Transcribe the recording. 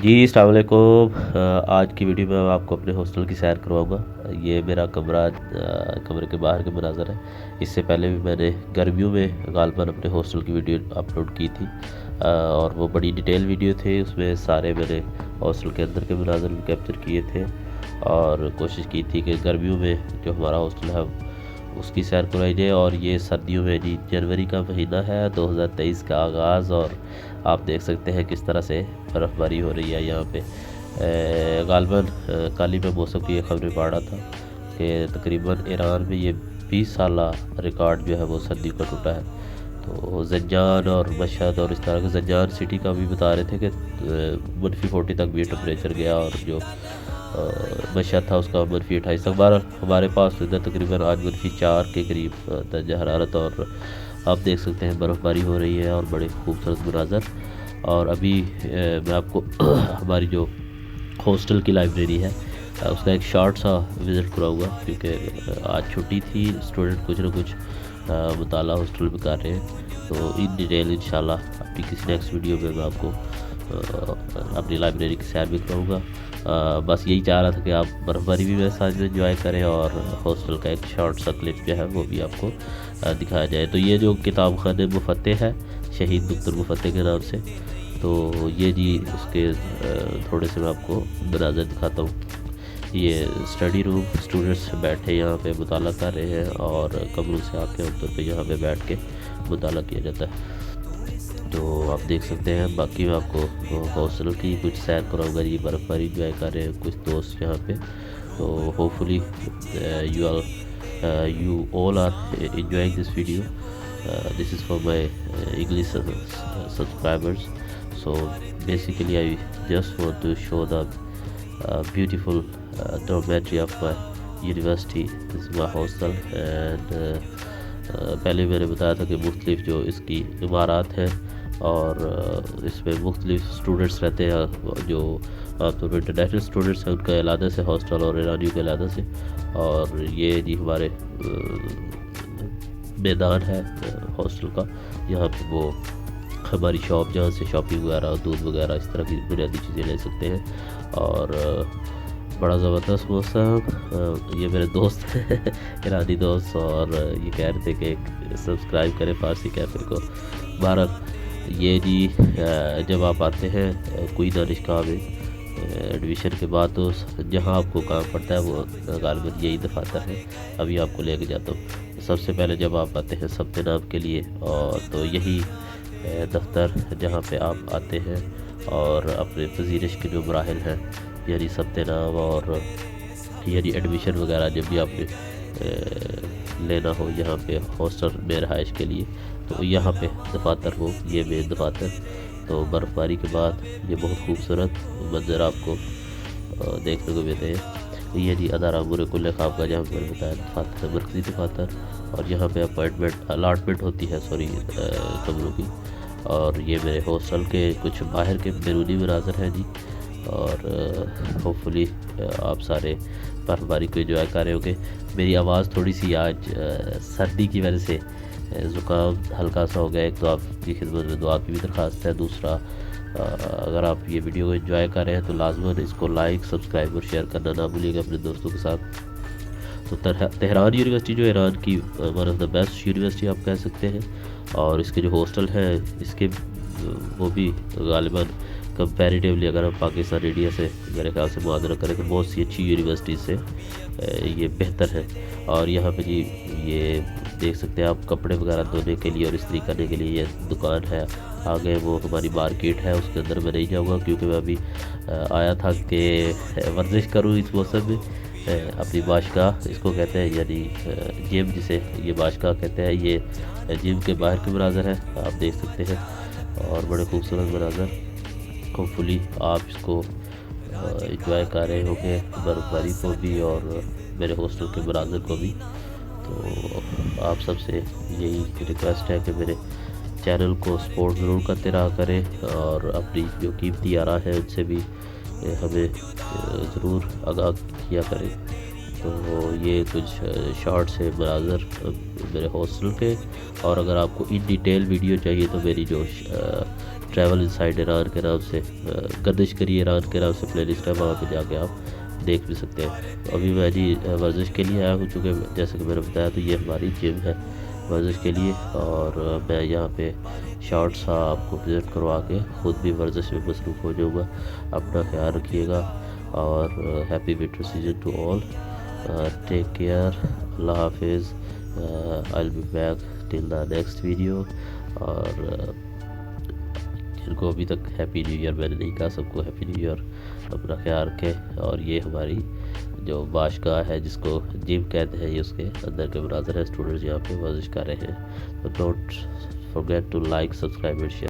جی السلام علیکم۔ آج کی ویڈیو میں آپ کو اپنے ہاسٹل کی سیر کرواؤں گا۔ یہ میرا کمرے کے باہر کے مناظر ہے۔ اس سے پہلے بھی میں نے گرمیوں میں غالباً اپنے ہاسٹل کی ویڈیو اپلوڈ کی تھی، اور وہ بڑی ڈیٹیل ویڈیو تھی۔ اس میں سارے میں نے ہاسٹل کے اندر کے مناظر بھی کیپچر کیے تھے، اور کوشش کی تھی کہ گرمیوں میں جو ہمارا ہاسٹل ہے اس کی سیر کروائی جائے۔ اور یہ سردیوں میں جی جنوری کا مہینہ ہے، 2023 کا آغاز، اور آپ دیکھ سکتے ہیں کس طرح سے برف باری ہو رہی ہے یہاں پہ۔ غالباً کل ہی میں موسم کی یہ خبریں پڑھ رہا تھا کہ تقریباً ایران میں یہ 20 سالہ ریکارڈ جو ہے وہ سردی کا ٹوٹا ہے۔ تو زنجان اور مشہد اور اس طرح کے زنجان سٹی کا بھی بتا رہے تھے کہ -40 تک بھی ٹمپریچر گیا، اور جو مشہد تھا اس کا -28 تک۔ بہرحال ہمارے پاس ادھر تقریباً آج -4 کے قریب درجہ حرارت، اور آپ دیکھ سکتے ہیں برف باری ہو رہی ہے اور بڑے خوبصورت مناظر۔ اور ابھی میں آپ کو ہماری جو ہاسٹل کی لائبریری ہے اس کا ایک شارٹ سا وزٹ کراؤں گا، کیونکہ آج چھٹی تھی، اسٹوڈنٹ کچھ نہ کچھ مطالعہ ہاسٹل میں کر رہے ہیں۔ تو ان ڈیٹیل انشاءاللہ اپنی کسی نیکسٹ ویڈیو میں آپ کو اپنی لائبریری کی سیر بھی کراؤں گا۔ بس یہی چاہ رہا تھا کہ آپ برف باری بھی میرے ساتھ انجوائے کریں، اور ہاسٹل کا ایک شارٹ سا کلپ جو ہے وہ بھی آپ کو دکھایا جائے۔ تو یہ جو کتاب خانہ مفتح ہے شہید دکتر مفتح کے نام سے، تو یہ جی اس کے تھوڑے سے میں آپ کو مناظر دکھاتا ہوں۔ یہ اسٹڈی روم، اسٹوڈنٹس بیٹھے یہاں پہ مطالعہ کر رہے ہیں، اور کمروں سے آ کے عام طور پہ یہاں پہ بیٹھ کے مطالعہ کیا جاتا ہے۔ تو آپ دیکھ سکتے ہیں، باقی میں آپ کو ہاسٹل کی کچھ سیر کراؤں گا۔ یہ برف باری انجوائے کر رہے ہیں کچھ دوست یہاں پہ۔ تو hopefully you all are enjoying this video. This is for my English subscribers. So basically I just want to show the beautiful dormitory of my university. This is my hostel, and پہلے میں نے بتایا تھا کہ مختلف جو اس کی عمارات ہیں، اور اس میں مختلف اسٹوڈنٹس رہتے ہیں، جو عام طور پہ انٹرنیشنل اسٹوڈنٹس ہیں ان کا علیحدہ سے ہاسٹل، اور ایرانیوں کے علیحدہ سے۔ اور یہ جی ہمارے میدان ہے ہاسٹل کا، یہاں پہ وہ ہماری شاپ جہاں سے شاپنگ وغیرہ، دودھ وغیرہ اس طرح کی بنیادی چیزیں لے سکتے ہیں۔ اور بڑا زبردست موسم۔ یہ میرے دوست ہیں ایرانی دوست، اور یہ کہہ رہے تھے کہ سبسکرائب کریں فارسی کیفے کو۔ بہرحال یہ جی جب آپ آتے ہیں کوئی دانشگاہ میں ایڈمیشن کے بعد، تو جہاں آپ کو کام پڑتا ہے وہ غالباً یہی دفاتر ہے۔ ابھی آپ کو لے کے جاتا ہوں۔ سب سے پہلے جب آپ آتے ہیں ثبت نام کے لیے، اور تو یہی دفتر جہاں پہ آپ آتے ہیں، اور اپنے پذیرش کے جو مراحل ہیں، یعنی ثبت نام اور یعنی ایڈمیشن وغیرہ جب بھی آپ نے لینا ہو یہاں پہ ہاسٹل میں رہائش کے لیے، تو یہاں پہ دفاتر ہو، یہ مین دفاتر۔ تو برف باری کے بعد یہ بہت خوبصورت منظر آپ کو دیکھنے کو ملتے ہیں۔ یہ جی ادارہ امور کل خواب کا جہاں میں نے بتایا دفاتر ہے، مرکزی دفاتر، اور یہاں پہ الاٹمنٹ ہوتی ہے کمروں کی۔ اور یہ میرے ہاسٹل کے کچھ باہر کے بیرونی مناظر ہیں جی۔ اور ہوپفلی آپ سارے برف باری کو انجوائے کر رہے ہوں گے۔ میری آواز تھوڑی سی آج سردی کی وجہ سے زکام ہلکا سا ہو گیا۔ ایک تو آپ کی خدمت میں دعا کی بھی درخواست ہے، دوسرا اگر آپ یہ ویڈیو کو انجوائے کر رہے ہیں تو لازماً اس کو لائک، سبسکرائب اور شیئر کرنا نہ بھولیے گا اپنے دوستوں کے ساتھ۔ تو تہران یونیورسٹی جو ایران کی one of the best university آپ کہہ سکتے ہیں، اور اس کے جو ہاسٹل ہے اس کے وہ بھی غالباً کمپیریٹیولی اگر ہم پاکستان انڈیا سے میرے خیال سے موازنہ کریں تو بہت سی اچھی یونیورسٹیز سے یہ بہتر ہے۔ اور یہاں پہ جی یہ دیکھ سکتے ہیں آپ، کپڑے وغیرہ دھونے کے لیے اور استری کرنے کے لیے یہ دکان ہے۔ آگے وہ ہماری مارکیٹ ہے، اس کے اندر میں نہیں جاؤں گا کیونکہ میں ابھی آیا تھا کہ ورزش کروں اس موسم میں۔ اپنی باشگاہ اس کو کہتے ہیں، یعنی جم جسے یہ باشگاہ کہتے ہیں، یہ جم کے باہر کے مناظر ہے، آپ دیکھ سکتے ہیں، اور بڑے خوبصورت مناظر۔ ہوپفلی آپ اس کو انجوائے کر رہے ہوں گے، برف باری کو بھی اور میرے ہاسٹل کے مناظر کو بھی۔ تو آپ سب سے یہی ریکویسٹ ہے کہ میرے چینل کو سپورٹ ضرور کرتے رہا کریں، اور اپنی جو قیمتی آراء ہیں ان سے بھی ہمیں ضرور آگاہ کیا کریں۔ تو یہ کچھ شارٹ سے مناظر میرے ہاسٹل کے، اور اگر آپ کو ان ڈیٹیل ویڈیو چاہیے تو میری جو ٹریول ان سائڈ ایران کے نام سے، گردش کریے ایران کے نام سے پلے لسٹ ہے، وہاں پہ جا کے آپ دیکھ بھی سکتے ہیں۔ ابھی میں جی ورزش کے لیے آیا ہوں، چونکہ جیسے کہ میں نے بتایا تو یہ ہماری جم ہے ورزش کے لیے، اور میں یہاں پہ شارٹ سا آپ کو وزٹ کروا کے خود بھی ورزش میں مصروف ہو جاؤں گا۔ اپنا خیال رکھیے گا، اور happy winter season to all, take care, اللہ حافظ، I'll be back till the next video۔ اور جن کو ابھی تک ہیپی نیو ایئر میں نے نہیں کہا، سب کو ہیپی نیو ایئر، اپنا خیال رکھیں۔ اور یہ ہماری جو باشگاہ ہے جس کو جم کہتے ہیں، یہ اس کے اندر کے مناظر ہے، اسٹوڈنٹس یہاں پہ ورزش کر رہے ہیں۔ تو don't forget to like, subscribe and share۔